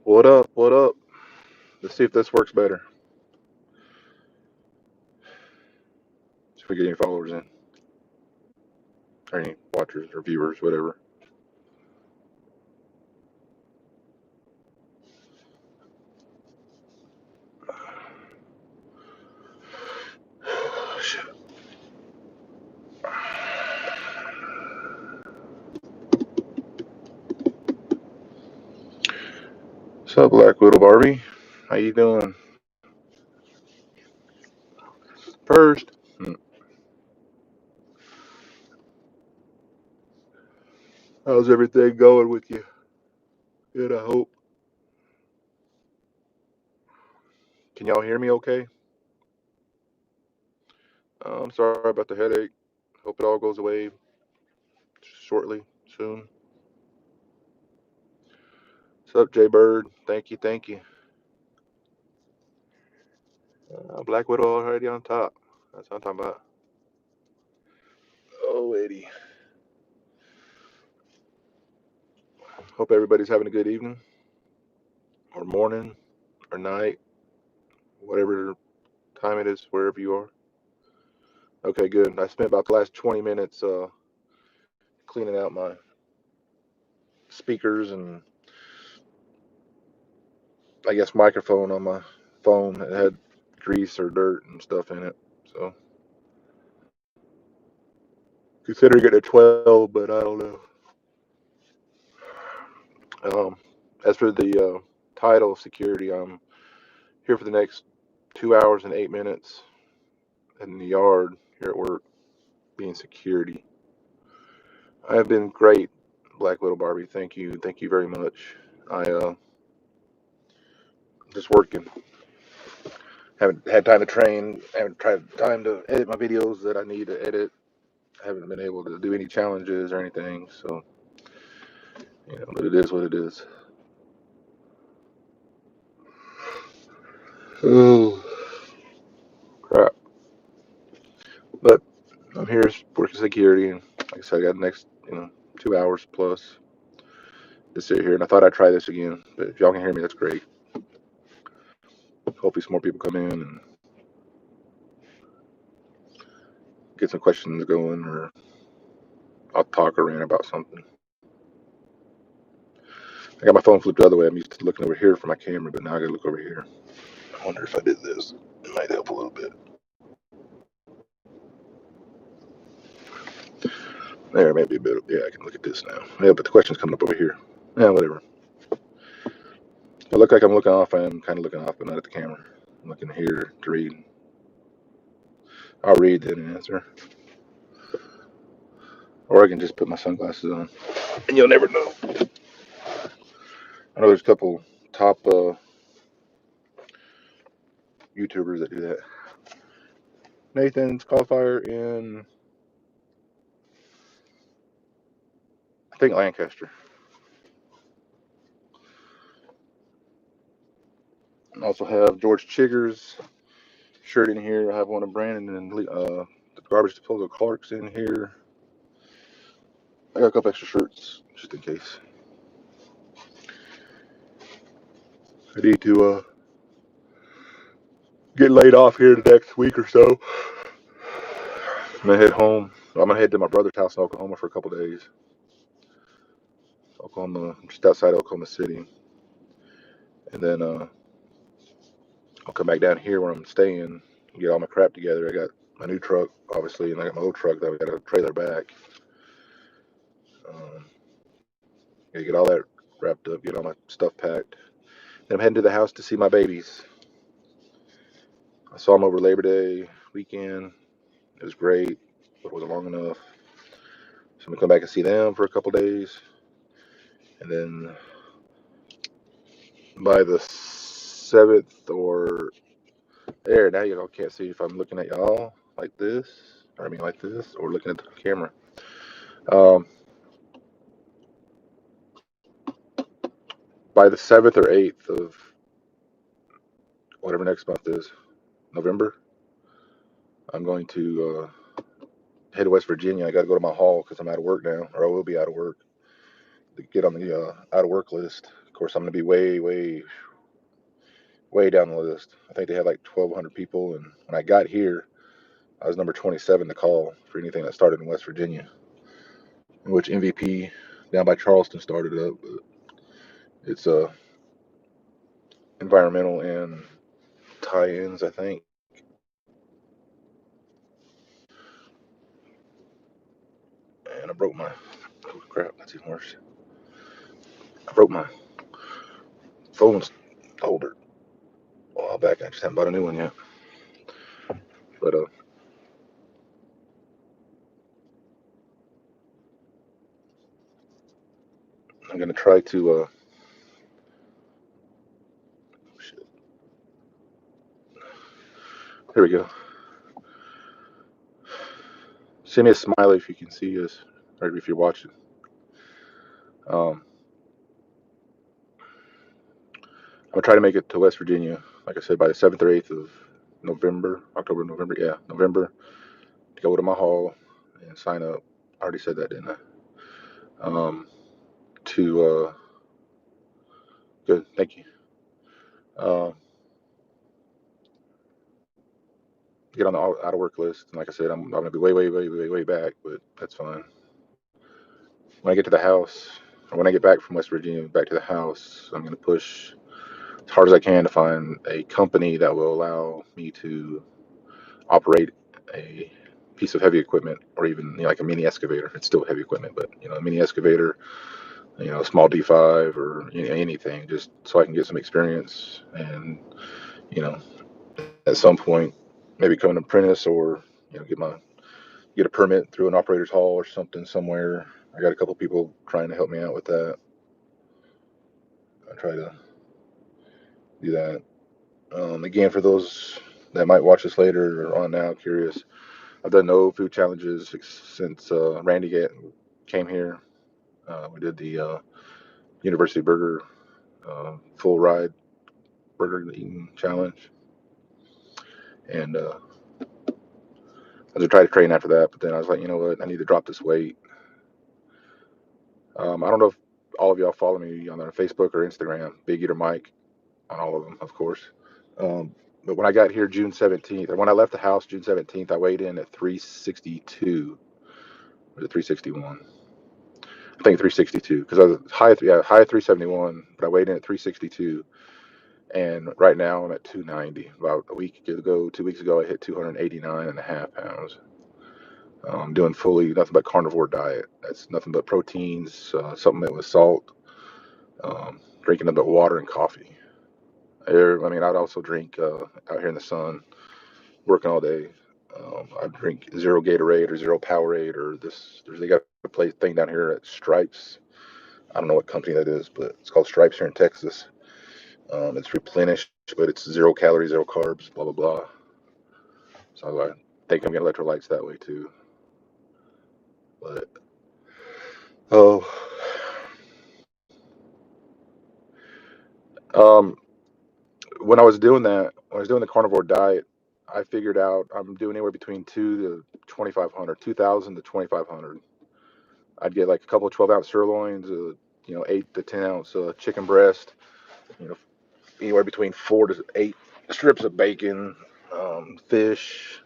What up? What up? Let's see if this works better. See if we get any followers in, or any watchers or viewers, whatever. Shit. What's up, Black Widow Barbie? How you doing? First. How's everything going with you? Good, I hope. Can y'all hear me okay? I'm sorry about the headache. Hope it all goes away shortly, soon. What's up, Jay Bird? Thank you, thank you. Black Widow already on top. That's what I'm talking about. Oh, lady. Hope everybody's having a good evening, or morning, or night, whatever time it is, wherever you are. Okay, good. I spent about the last 20 minutes cleaning out my speakers and I guess microphone on my phone. It had grease or dirt and stuff in it. So considering it a 12, but I don't know. As for the title of security, I'm here for the next 2 hours and 8 minutes in the yard here at work being security. I have been great, Black Widow Barbie. Thank you. Thank you very much. I just working. Haven't had time to train. Haven't tried time to edit my videos that I need to edit. Haven't been able to do any challenges or anything. So, but it is what it is. Oh, crap. But I'm here working security, and like I said, I got the next 2 hours plus to sit here. And I thought I'd try this again. But if y'all can hear me, that's great. Hopefully, some more people come in and get some questions going, or I'll talk or rant about something. I got my phone flipped the other way. I'm used to looking over here for my camera, but now I gotta look over here. I wonder if I did this. It might help a little bit. There, maybe a bit. Yeah, I can look at this now. Yeah, but the question's coming up over here. Yeah, whatever. If I look like I'm looking off, I am kind of looking off, but not at the camera. I'm looking here to read. I'll read then and answer. Or I can just put my sunglasses on. And you'll never know. I know there's a couple top YouTubers that do that. Nathan's qualifier in, I think, Lancaster. I also have George Chigger's shirt in here. I have one of Brandon and the Garbage Disposal Clark's in here. I got a couple extra shirts just in case. I need to get laid off here the next week or so. I'm gonna head home. I'm gonna head to my brother's house in Oklahoma for a couple days. Oklahoma, just outside Oklahoma City, and then I'll come back down here where I'm staying, get all my crap together. I got my new truck, obviously, and I got my old truck that I got a trailer back. Gotta get all that wrapped up, get all my stuff packed. Then I'm heading to the house to see my babies. I saw them over Labor Day weekend. It was great, but it wasn't long enough. So I'm gonna come back and see them for a couple days, and then by the 7th or there, now y'all can't see if I'm looking at y'all like this, or I mean like this, or looking at the camera. By the 7th or 8th of whatever next month is, November, I'm going to head to West Virginia. I got to go to my hall because I'm out of work now, or I will be out of work. To get on the out of work list, course, I'm going to be way, way, way down the list. I think they had like 1,200 people, and when I got here, I was number 27 to call for anything that started in West Virginia, in which MVP down by Charleston started up. It's environmental and tie-ins, I think. And I broke my, oh crap, that's even worse. I broke my phone holder a while back. I just haven't bought a new one yet. But I'm gonna try to shit. Here we go. Send me a smiley if you can see us, or if you're watching. Um, I'm gonna try to make it to West Virginia, like I said, by the 7th or 8th of November, October, November, yeah, November, to go to my hall and sign up. I already said that, didn't I? To good, thank you. Uh, get on the out of work list. And like I said, I'm gonna be way, way, way, way, way back, but that's fine. When I get to the house, or when I get back from West Virginia back to the house, I'm gonna push as hard as I can to find a company that will allow me to operate a piece of heavy equipment, or even like a mini excavator. It's still heavy equipment, but a mini excavator, a small D5 or anything, just so I can get some experience and you know at some point maybe become an apprentice, or get a permit through an operator's hall or something somewhere. I got a couple people trying to help me out with that. I try to do that. Again, for those that might watch this later or on now, curious, I've done no food challenges since Randy came here. We did the University Burger full ride burger eating challenge, and I was trying to train after that. But then I was like, you know what, I need to drop this weight. I don't know if all of y'all follow me on Facebook or Instagram, Big Eater Mike, on all of them, of course. But when I got here June 17th, or when I left the house June 17th, I weighed in at 362. Was it 361? I think 362, because I was high at 371, but I weighed in at 362. And right now I'm at 290. About a week ago, 2 weeks ago, I hit 289 and a half pounds. I'm doing fully nothing but carnivore diet. That's nothing but proteins, supplement with salt, drinking nothing but water and coffee. I mean, I'd also drink out here in the sun, working all day. I drink zero Gatorade or zero Powerade or this. They got a place thing down here at Stripes. I don't know what company that is, but it's called Stripes here in Texas. It's replenished, but it's 0 calories, 0 carbs, blah blah blah. So I think I'm getting electrolytes that way too. But oh, um, when I was doing the carnivore diet, I figured out I'm doing anywhere between 2,000 to 2,500. I'd get like a couple of 12-ounce sirloins, 8 to 10 ounce chicken breast, you know, anywhere between 4 to 8 strips of bacon, fish.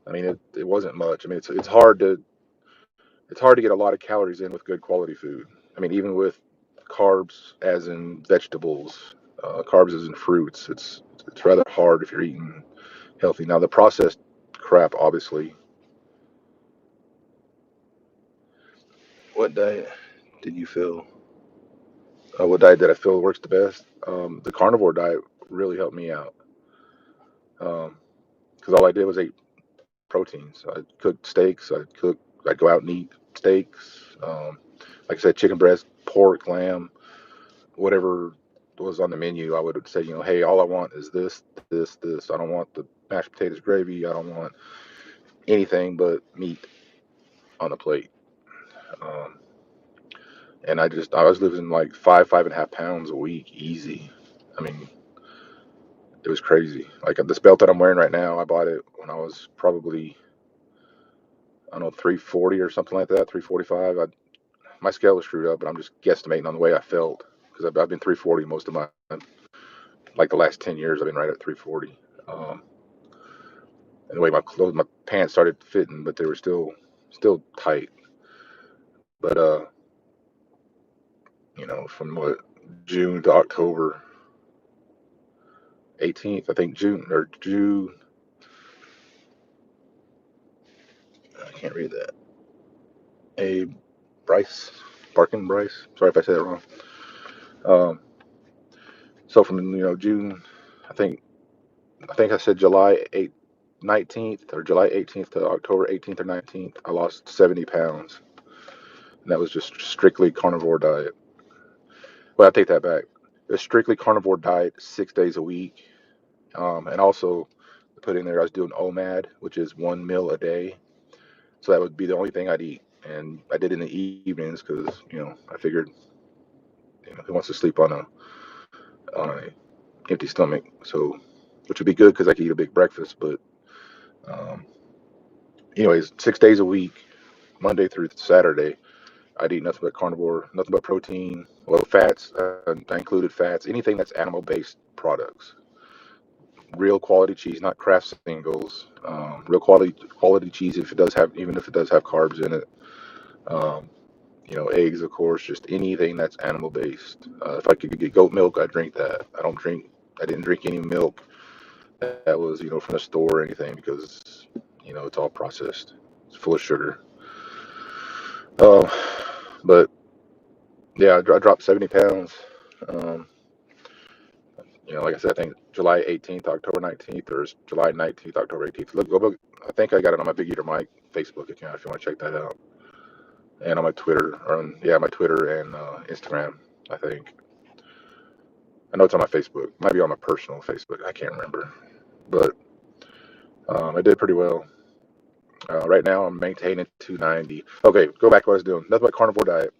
I mean, it wasn't much. I mean, it's hard to get a lot of calories in with good quality food. I mean, even with carbs, as in vegetables, carbs as in fruits, it's rather hard if you're eating healthy. Now, the processed crap, obviously. What diet did you feel? What diet did I feel works the best? The carnivore diet really helped me out. Because all I did was eat proteins. I'd cook steaks. I'd go out and eat steaks. Like I said, chicken breast, pork, lamb, whatever was on the menu. I would say, hey, all I want is this, this, this. I don't want the mashed potatoes gravy. I don't want anything but meat on the plate. Um, and I was losing like 5.5 pounds a week, easy. I mean, it was crazy. Like this belt that I'm wearing right now, I bought it when I was probably, I don't know, 340 or something like that, 345. My scale was screwed up, but I'm just guesstimating on the way I felt, because because I've been 340 most of my, like the last 10 years, I've been right at 340. And the way my pants started fitting, but they were still tight. But from what, June to October 18th, I think June. I can't read that. A Bryce, Barkin Bryce. Sorry if I said it wrong. Um, so from June, I think I said July 19th or July 18th to October 18th or 19th, I lost 70 pounds, and that was just strictly carnivore diet. Well, I take that back. It was strictly carnivore diet, 6 days a week, and also put in there I was doing OMAD, which is 1 meal a day. So that would be the only thing I'd eat, and I did it in the evenings because I figured who wants to sleep on a empty stomach? So, which would be good because I could eat a big breakfast. But um, anyways, 6 days a week, Monday through Saturday, I'd eat nothing but carnivore, nothing but protein, well, fats. I included fats, anything that's animal-based products, real quality cheese, not Kraft singles. Real quality cheese if it does have, even if it does have carbs in it. Um, eggs, of course, just anything that's animal based. If I could get goat milk, I'd drink that. I didn't drink any milk that was, from the store or anything because, it's all processed. It's full of sugar. Um, but yeah, I dropped 70 pounds. Um, like I said, I think July 18th, October 19th, or July 19th, October 18th. Look, I think I got it on my Big Eater Mike Facebook account if you want to check that out. And on my Twitter, my Twitter and Instagram, I think. I know it's on my Facebook. Might be on my personal Facebook. I can't remember. But I did pretty well. Right now, I'm maintaining 290. Okay, go back to what I was doing. Nothing but carnivore diet,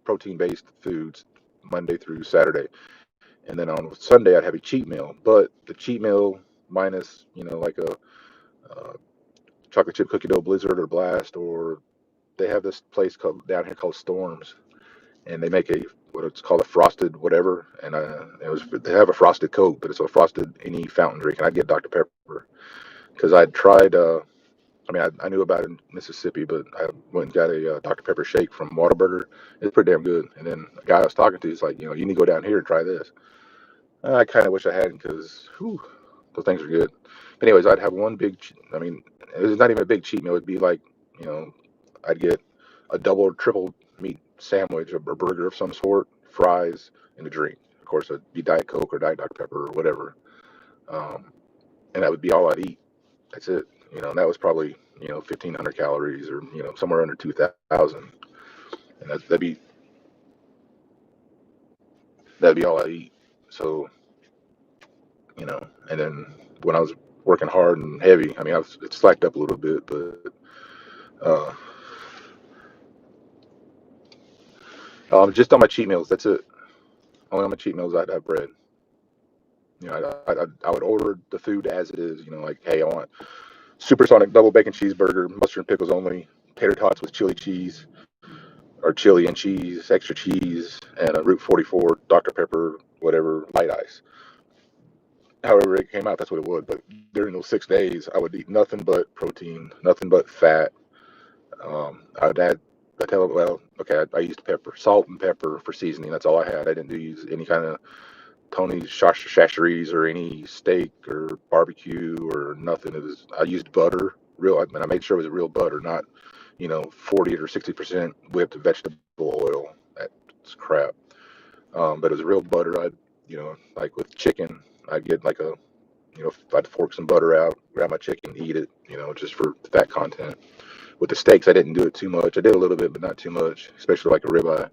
protein-based foods, Monday through Saturday. And then on Sunday, I'd have a cheat meal. But the cheat meal minus, like a chocolate chip cookie dough blizzard or blast, or they have this place down here called Storms, and they make what it's called a frosted whatever, and they have a frosted Coke, but it's a frosted any fountain drink, and I'd get Dr. Pepper because I'd tried. I knew about it in Mississippi, but I went and got a Dr. Pepper shake from Whataburger. It's pretty damn good. And then the guy I was talking to is like, you need to go down here and try this. I kind of wish I hadn't because those things are good. But anyways, I'd have one big. It was not even a big cheat meal. It'd be like, you know, I'd get a double or triple meat sandwich or burger of some sort, fries, and a drink. Of course, it'd be Diet Coke or Diet Dr. Pepper or whatever. Um, and that would be all I'd eat. That's it. And that was probably 1,500 calories or somewhere under 2,000, and that'd be all I eat. So and then when I was working hard and heavy, it slacked up a little bit, but uh, just on my cheat meals, that's it. Only on my cheat meals I'd have bread. I would order the food as it is. Like, hey, I want supersonic double bacon cheeseburger, mustard and pickles only, tater tots with chili cheese or chili and cheese, extra cheese, and a Route 44 Dr. Pepper, whatever, light ice. However it came out, that's what it would. But during those 6 days, I would eat nothing but protein, nothing but fat. I would add, I tell them, well, okay, I used salt and pepper for seasoning. That's all I had. I didn't use any kind of Tony's Chachere's or any steak or barbecue or nothing. I used butter, I made sure it was real butter, not 40 or 60% whipped vegetable oil. That's crap. But it was real butter. Like with chicken, I'd get like I'd fork some butter out, grab my chicken, eat it, just for fat content. With the steaks, I didn't do it too much. I did a little bit, but not too much, especially like a ribeye.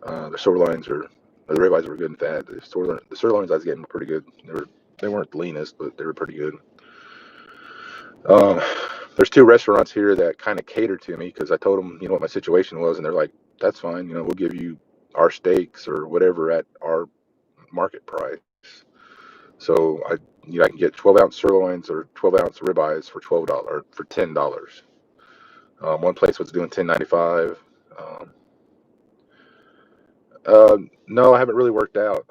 The ribeyes were good and fat. The sirloins I was getting pretty good. They weren't the leanest, but they were pretty good. Um, there's two restaurants here that kind of cater to me because I told them, what my situation was, and they're like, "That's fine. We'll give you our steaks or whatever at our market price." So I can get 12-ounce sirloins or 12-ounce ribeyes for $12 or for $10. One place was doing $10.95. No, I haven't really worked out.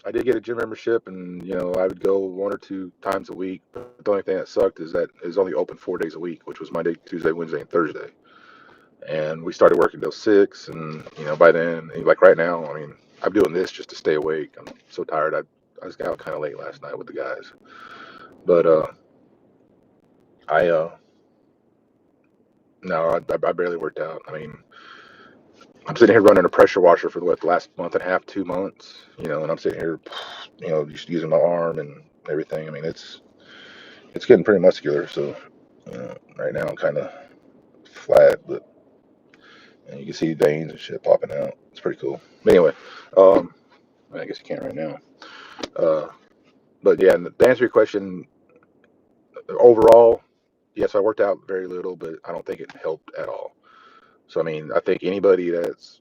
I did get a gym membership, and I would go 1 or 2 times a week. But the only thing that sucked is that it's only open 4 days a week, which was Monday, Tuesday, Wednesday, and Thursday. And we started working till 6, and by then, like right now, I mean, I'm doing this just to stay awake. I'm so tired. I was out kind of late last night with the guys, but I no, I barely worked out. I mean, I'm sitting here running a pressure washer for the last month and a half, 2 months, and I'm sitting here, just using my arm and everything. I mean, it's getting pretty muscular. So, right now I'm kind of flat, but you can see veins and shit popping out. It's pretty cool. But anyway, um, I guess you can't right now. Uh, but yeah, and to answer your question, overall, yes, I worked out very little, but I don't think it helped at all. So I mean, I think anybody that's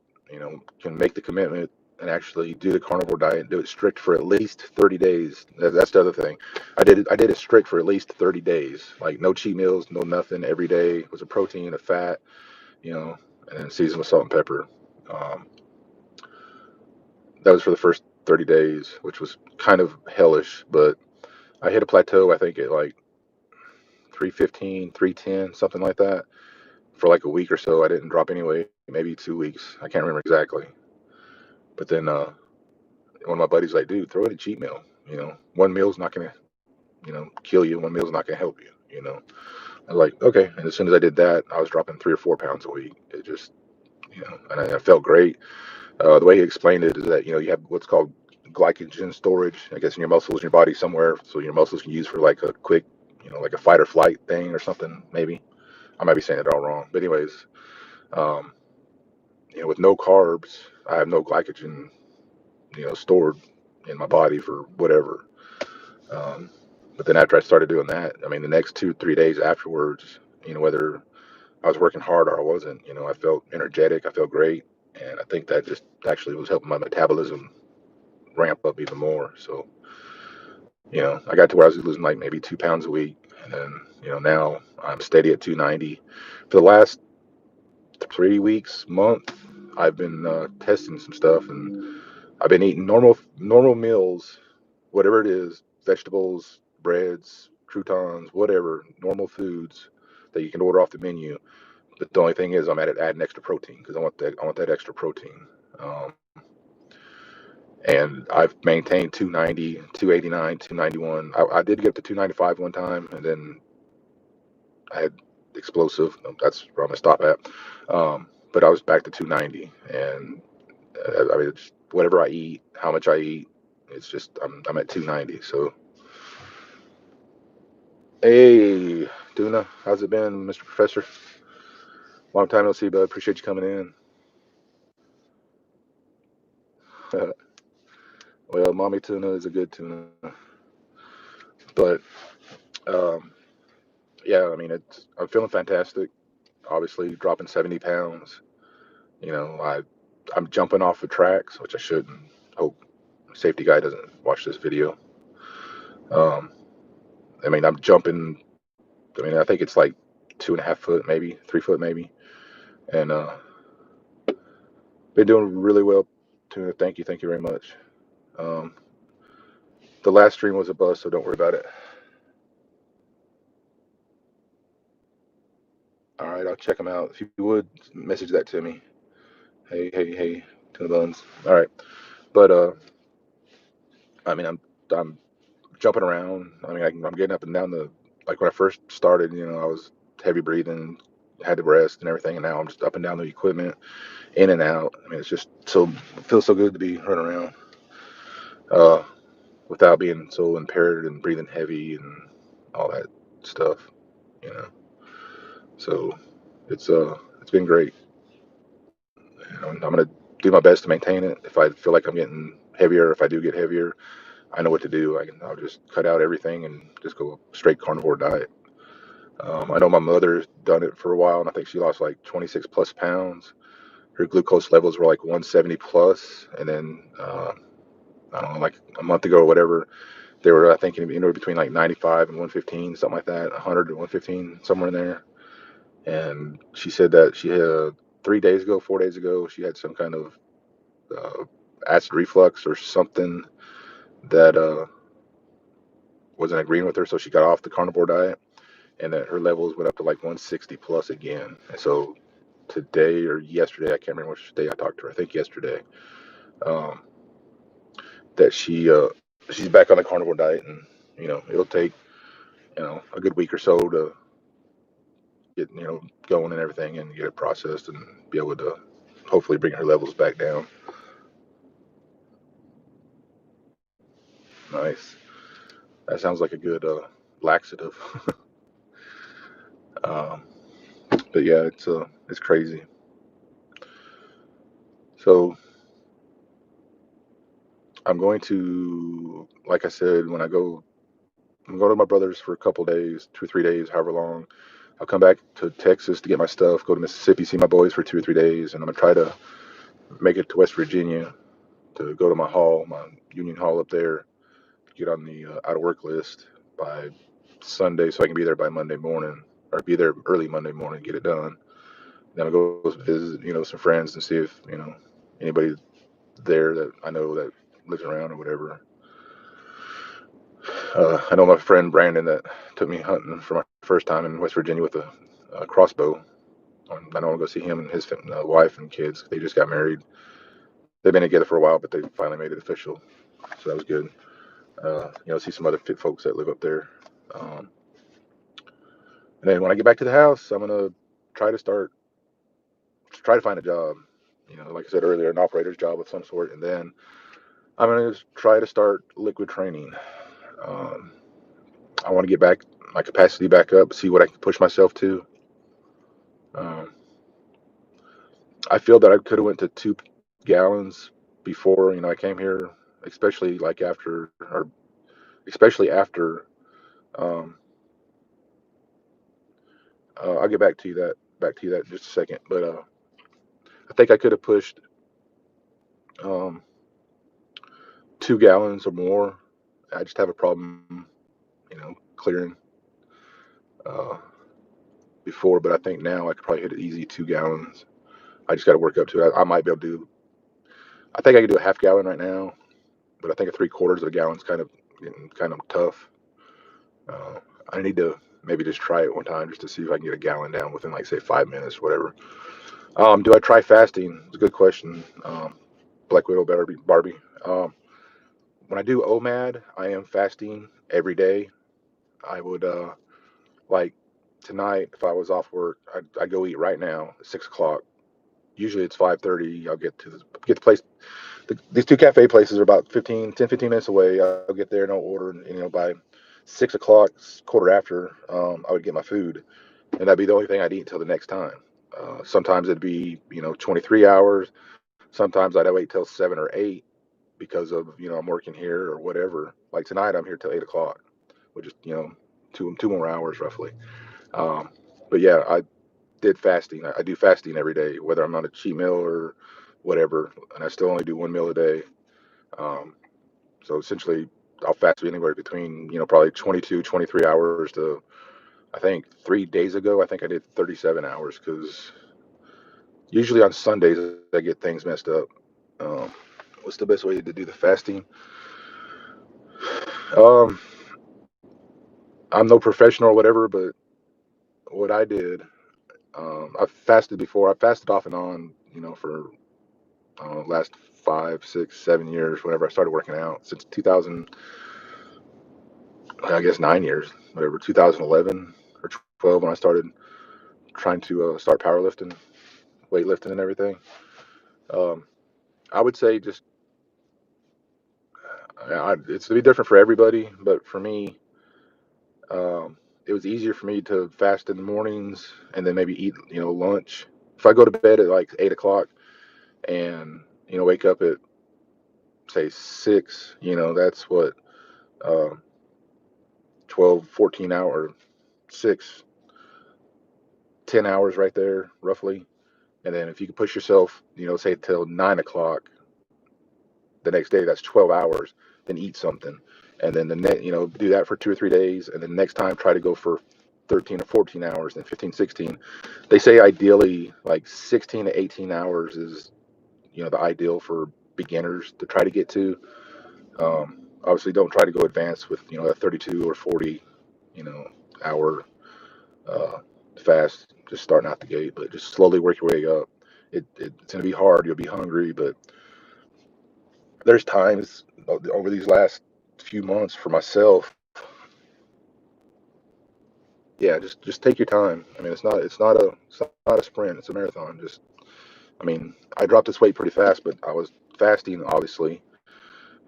can make the commitment and actually do the carnivore diet and do it strict for at least 30 days. That's the other thing. I did it strict for at least 30 days. Like no cheat meals, no nothing. Every day was a protein, a fat, you know, and then seasoned with salt and pepper. Um, that was for the first 30 days, which was kind of hellish, but I hit a plateau, I think, at like 315, 310, something like that. For like a week or so, I didn't drop any weight, maybe 2 weeks. I can't remember exactly. But then one of my buddies was like, dude, throw in a cheat meal. One meal's not gonna, kill you. One meal's not gonna help you. I was like, okay. And as soon as I did that, I was dropping 3 or 4 pounds a week. It just, and I felt great. The way he explained it is that you have what's called glycogen storage, I guess, in your muscles in your body somewhere, so your muscles can use for like a quick, like a fight or flight thing or something. Maybe I might be saying it all wrong, but anyways, um, with no carbs, I have no glycogen, stored in my body for whatever. Um, but then after I started doing that, I mean, the next 2, 3 days afterwards, whether I was working hard or I wasn't, I felt energetic, I felt great, and I think that just actually was helping my metabolism ramp up even more. So, I got to where I was losing like maybe 2 pounds a week, and then now I'm steady at 290. For the last 3 weeks, month, I've been testing some stuff, and I've been eating normal meals, whatever it is, vegetables, breads, croutons, whatever, normal foods that you can order off the menu. But the only thing is, I'm at it adding extra protein because I want that extra protein. Um, and I've maintained 290, 289, 291. I did get to 295 one time, and then I had explosive. That's where I'm gonna stop at. But I was back to 290, and I mean, it's whatever I eat, how much I eat, it's just I'm at 290. So, hey, Tuna, how's it been, Mr. Professor? Long time no see, bud. Appreciate you coming in. Well, Mommy Tuna is a good tuna, but um, yeah, I mean, I'm feeling fantastic. Obviously, dropping 70 pounds. I'm jumping off the tracks, which I shouldn't. Hope safety guy doesn't watch this video. Um, I mean, I'm jumping. I mean, I think it's like 2.5 foot, maybe 3 foot, maybe, and been doing really well. Tuna, thank you very much. Um, the last stream was a bust, so don't worry about it. All right, I'll check them out. If you would message that to me. Hey, Tuna Buns. All right, but I mean, I'm jumping around. I mean, I'm getting up and down the, like when I first started, I was heavy breathing, had to rest and everything, and now I'm just up and down the equipment, in and out. I mean, it's just so, it feels so good to be running around uh, without being so impaired and breathing heavy and all that stuff, you know. So it's been great. I'm gonna do my best to maintain it. If I feel like I'm getting heavier, if I do get heavier, I know what to do. I'll just cut out everything and just go straight carnivore diet. I know my mother's done it for a while, and I think she lost like 26 plus pounds. Her glucose levels were like 170 plus, and then I don't know, like a month ago or whatever, they were I think anywhere between like 95 and 115, something like that, 100 and 115, somewhere in there. And she said that she had 3 days ago, 4 days ago, she had some kind of acid reflux or something that wasn't agreeing with her, so she got off the carnivore diet, and that her levels went up to like 160 plus again. And so today or yesterday, I can't remember which day I talked to her. I think yesterday, um, that she's back on the carnivore diet, and it'll take a good week or so to get going and everything, and get it processed and be able to hopefully bring her levels back down. Nice. That sounds like a good laxative. um, but yeah, it's crazy. So I'm going to, like I said, when I'm going to my brother's for a couple days, 2 or 3 days, however long. I'll come back to Texas to get my stuff, go to Mississippi, see my boys for 2 or 3 days, and I'm gonna try to make it to West Virginia to go to my union hall up there, get on the out of work list by Sunday, so I can be there by Monday morning, or be there early Monday morning, get it done. Then I'll go visit, some friends and see if anybody there that I know that lives around or whatever. I know my friend Brandon that took me hunting for my first time in West Virginia with a crossbow. I know I'll go see him and his wife and kids. They just got married. They've been together for a while, but they finally made it official. So that was good. See some other fit folks that live up there. Um, and then when I get back to the house, I'm gonna try to try to find a job. Like I said earlier, an operator's job of some sort, and then I'm gonna try to start liquid training. Um, I want to get back my capacity back up, see what I can push myself to. Um, I feel that I could have went to 2 gallons before I came here, especially like after, or especially after. Um, I'll get back to you that in just a second. But I think I could have pushed um, 2 gallons or more. I just have a problem, clearing uh, before. But I think now I could probably hit it easy 2 gallons. I just got to work up to it. I might be able to do. I think I could do a half gallon right now, but I think a 3/4 of a gallon's kind of getting kind of tough. Uh, I need to maybe just try it one time just to see if I can get a gallon down within like say 5 minutes, whatever. Do I try fasting? It's a good question. Black Widow Barbie. When I do OMAD, I am fasting every day. I would like tonight if I was off work, I'd go eat right now at 6 o'clock. Usually it's 5:30. I'll get the place. These two cafe places are about 15 minutes away. I'll get there and I'll order. And, by 6 o'clock, quarter after, I would get my food, and that'd be the only thing I'd eat until the next time. Sometimes it'd be 23 hours. Sometimes I'd wait till 7 or 8 because of I'm working here or whatever. Like tonight, I'm here till 8 o'clock, which is two more hours roughly. Um, but yeah, I did fasting. I do fasting every day, whether I'm on a cheat meal or whatever, and I still only do one meal a day. Um, so essentially, I'll fast anywhere between probably 22, 23 hours to I think 3 days ago, I think I did 37 hours because usually on Sundays I get things messed up. Um, what's the best way to do the fasting? Um, I'm no professional or whatever, but what I did, I've fasted before. I fasted off and on, for last 5, 6, 7 years. Whenever I started working out, since 2000, I guess 9 years, whatever, 2011 or 12 when I started trying to start powerlifting, weightlifting, and everything. Um, I would say just it's gonna be different for everybody, but for me, it was easier for me to fast in the mornings and then maybe eat, lunch. If I go to bed at like 8 o'clock and wake up at say 6, that's what um, 12, 14 hour, 6, 10 hours right there roughly. And then if you could push yourself, say till 9 o'clock the next day, that's 12 hours. Then eat something, and then do that for 2 or 3 days, and then next time try to go for 13 or 14 hours, then 15, 16. They say ideally like 16 to 18 hours is the ideal for beginners to try to get to. Obviously, don't try to go advanced with a 32 or 40 hour uh, fast. Just starting out the gate, but just slowly work your way up. It's going to be hard. You'll be hungry, but there's times over these last few months for myself. Yeah, just take your time. I mean, it's not a sprint. It's a marathon. I mean, I dropped this weight pretty fast, but I was fasting obviously,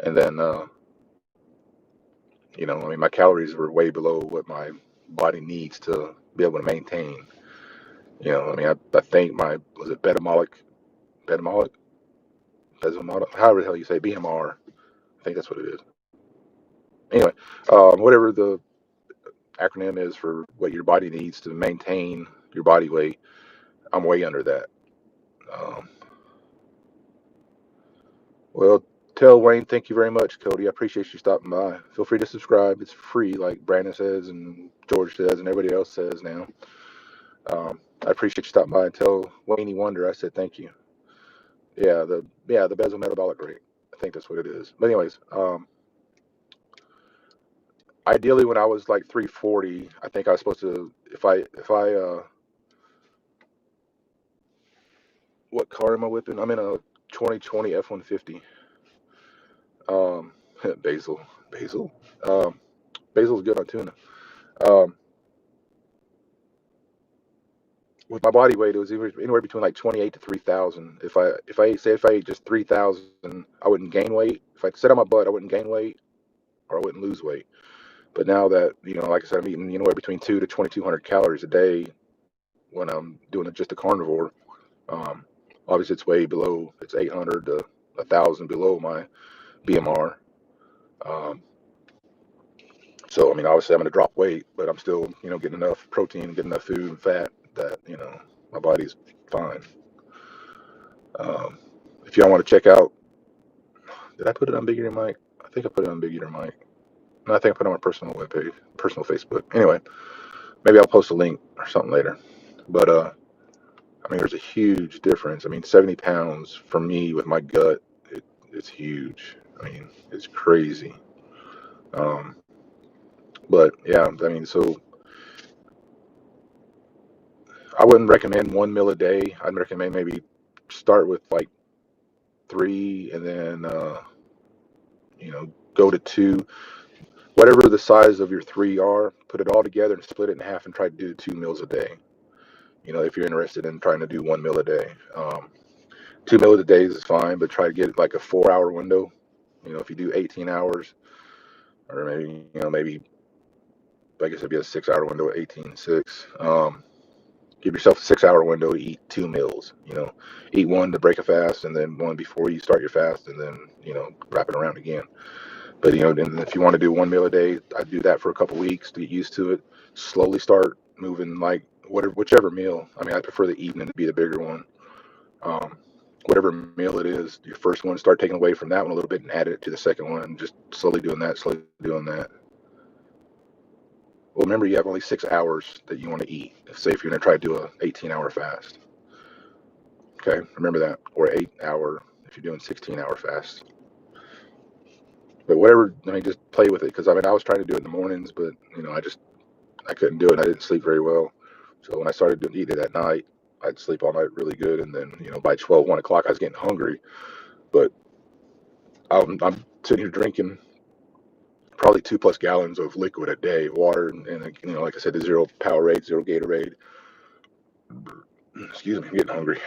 and then I mean, my calories were way below what my body needs to be able to maintain. I mean, I think my was it betamolic, however the hell you say BMR. I think that's what it is. Anyway, whatever the acronym is for what your body needs to maintain your body weight, I'm way under that. Um, well, tell Wayne, thank you very much, Cody. I appreciate you stopping by. Feel free to subscribe. It's free, like Brandon says and George says and everybody else says now. I appreciate you stopping by and tell Wayne Wonder I said thank you. The basal metabolic rate. I think that's what it is. But anyways, ideally when I was like 340, I think I was supposed to if I what car am I whipping? I'm in a 2020 F-150. Um, basil, basil, um, basil's good on tuna. Um, with my body weight, it was anywhere between like 28 to 3,000. If I ate just 3,000, I wouldn't gain weight. If I sat on my butt, I wouldn't gain weight or I wouldn't lose weight. But now that like I said, I'm eating anywhere between 200 to 2,200 calories a day when I'm doing just a carnivore. Um, Obviously, it's way below. It's 800 to 1,000 below my BMR. Um, so I mean, obviously, I'm going to drop weight, but I'm still getting enough protein, getting enough food and fat that my body's fine. Um, if y'all want to check out, did I put it on Big Eater Mike? I think I put it on Big Eater Mike. No, I think I put it on my personal webpage, personal Facebook. Anyway, maybe I'll post a link or something later. But I mean, there's a huge difference. I mean, 70 pounds for me with my gut, it's huge. I mean, it's crazy. Um, but yeah, I mean, so I wouldn't recommend one meal a day. I'd recommend maybe start with like three and then, go to two. Whatever the size of your three are, put it all together and split it in half and try to do 2 meals a day. If you're interested in trying to do 1 meal a day. 2 meals a day is fine, but try to get like a 4 hour window. If you do 18 hours, or maybe I guess it'd be a 6 hour window at 18.6. Give yourself a 6 hour window to eat 2 meals. Eat one to break a fast, and then one before you start your fast, and then wrap it around again. But then if you want to do 1 meal a day, I do that for a couple weeks to get used to it. Slowly start moving like whichever meal. I mean, I prefer the evening to be the bigger one. Um, Whatever meal it is, your first one, start taking away from that one a little bit and add it to the second one. Just slowly doing that, slowly doing that. Well, remember, you have only 6 hours that you want to eat. Say if you're going to try to do a 18-hour fast. Okay, remember that. Or 8 hour if you're doing 16-hour fast. But whatever, I mean, just play with it. Because I mean, I was trying to do it in the mornings, but I couldn't do it. I didn't sleep very well. So when I started doing eating it at night, I'd sleep all night really good. And then, by 12, 1 o'clock, I was getting hungry. But I'm sitting here drinking probably 2+ gallons of liquid a day, water, and like I said, the zero Powerade, zero Gatorade. Excuse me, I'm getting hungry.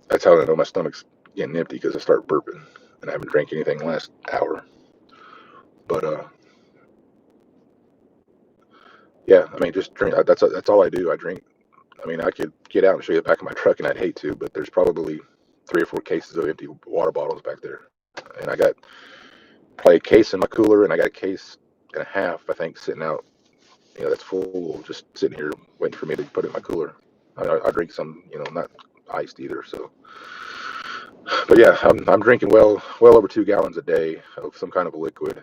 That's how I know my stomach's getting empty, because I start burping, and I haven't drank anything last hour. But yeah, I mean, just drink. That's all I do. I drink. I mean, I could get out and show you the back of my truck, and I'd hate to, but there's probably 3 or 4 cases of empty water bottles back there, and I got probably a case in my cooler, and I got a case and a half, I think, sitting out. That's full, just sitting here waiting for me to put it in my cooler. I drink some, not iced either. So, but yeah, I'm drinking well over 2 gallons a day of some kind of a liquid,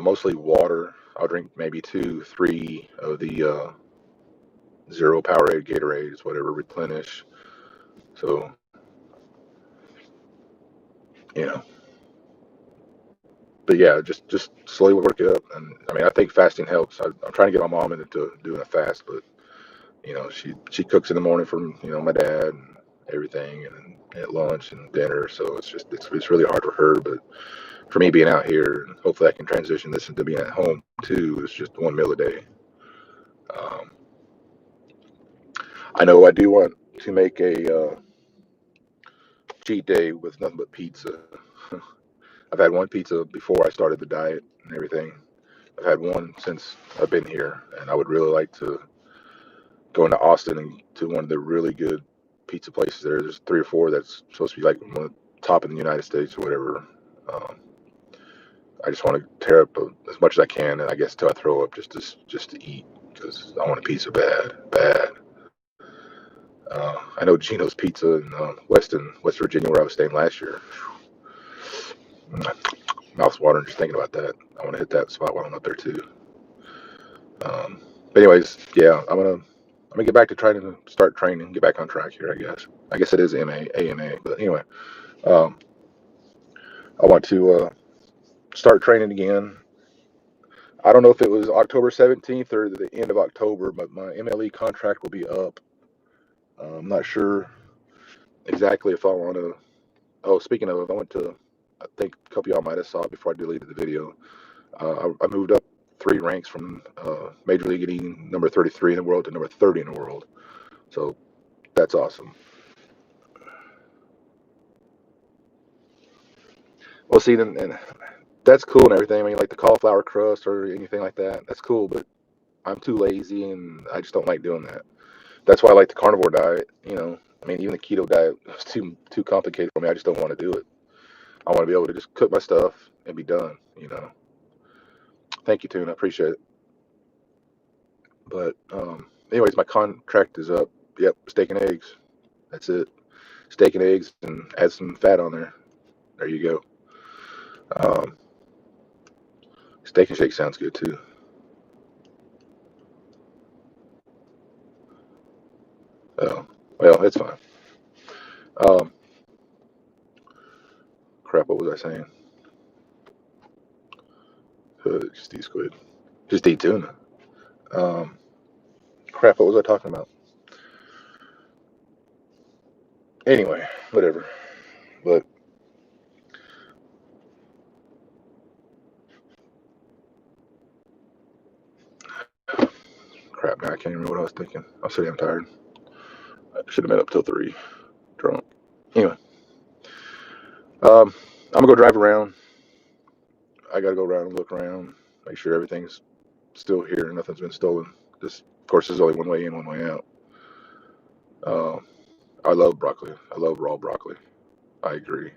mostly water. I'll drink maybe 2, 3 of the zero Powerade, Gatorades, whatever, replenish. So you know. But yeah, just slowly work it up. And I mean, I think fasting helps. I'm trying to get my mom into doing a fast, but she cooks in the morning for my dad and everything, and at lunch and dinner. So it's really hard for her. But for me being out here, and hopefully I can transition this into being at home too. It's just one meal a day. Um, I know I do want to make a cheat day with nothing but pizza. I've had one pizza before I started the diet and everything. I've had one since I've been here, and I would really like to go into Austin and to one of the really good pizza places there. There's three or four that's supposed to be like one of the top in the United States or whatever. Um, I just want to tear up as much as I can, and I guess till I throw up, just to eat because I want a pizza bad, bad. I know Gino's Pizza in West Virginia, where I was staying last year. Mouth's watering just thinking about that. I want to hit that spot while I'm up there too. But anyways, yeah, I'm gonna get back to trying to start training, get back on track here. I guess it is AMA, but anyway, um, I want to start training again. I don't know if it was October 17th or the end of October, but my MLE contract will be up. I'm not sure exactly if I want to. Oh, speaking of, I went to. I think a couple of y'all might have saw it before I deleted the video. I moved up 3 ranks from Major League getting number 33 in the world to number 30 in the world. So that's awesome. Well, see, then and that's cool and everything. I mean, like the cauliflower crust or anything like that. That's cool, but I'm too lazy and I just don't like doing that. That's why I like the carnivore diet. I mean, even the keto diet is too complicated for me. I just don't want to do it. I want to be able to just cook my stuff and be done. Thank you, Tune. I appreciate it. But anyways, my contract is up. Yep, steak and eggs. That's it. Steak and eggs and add some fat on there. There you go. Um, Steak and shake sounds good too. Oh, well, it's fine. Um, Crap, what was I saying? Just eat squid. Just eat tuna. Um, Crap, what was I talking about? Anyway, whatever. But crap, man, I can't even remember what I was thinking. I'm so damn tired. I should have been up till 3, drunk. Anyway, I'm gonna go drive around. I gotta go around and look around, make sure everything's still here and nothing's been stolen. This, of course, there's only one way in, one way out. Uh, I love broccoli. I love raw broccoli. I agree.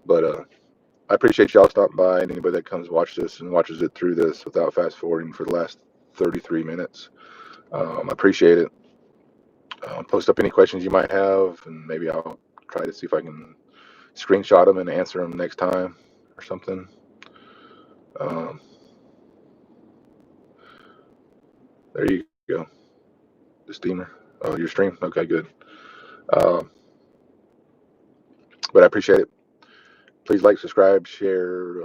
But I appreciate y'all stopping by and anybody that comes watch this and watches it through this without fast forwarding for the last 33 minutes. I appreciate it. Post up any questions you might have, and maybe I'll try to see if I can screenshot them and answer them next time or something. Um, there you go. The steamer. Oh, your stream. Okay, good. Um, but I appreciate it. Please like, subscribe, share.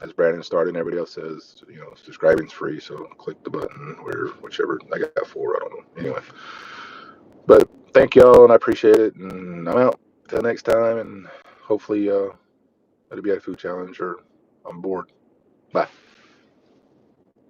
As Brandon started and everybody else says, subscribing's free, so click the button whichever. I got 4. I don't know. Anyway, but thank y'all, and I appreciate it. And I'm out. Till next time, and hopefully it'll be at a food challenge or I'm bored. Bye.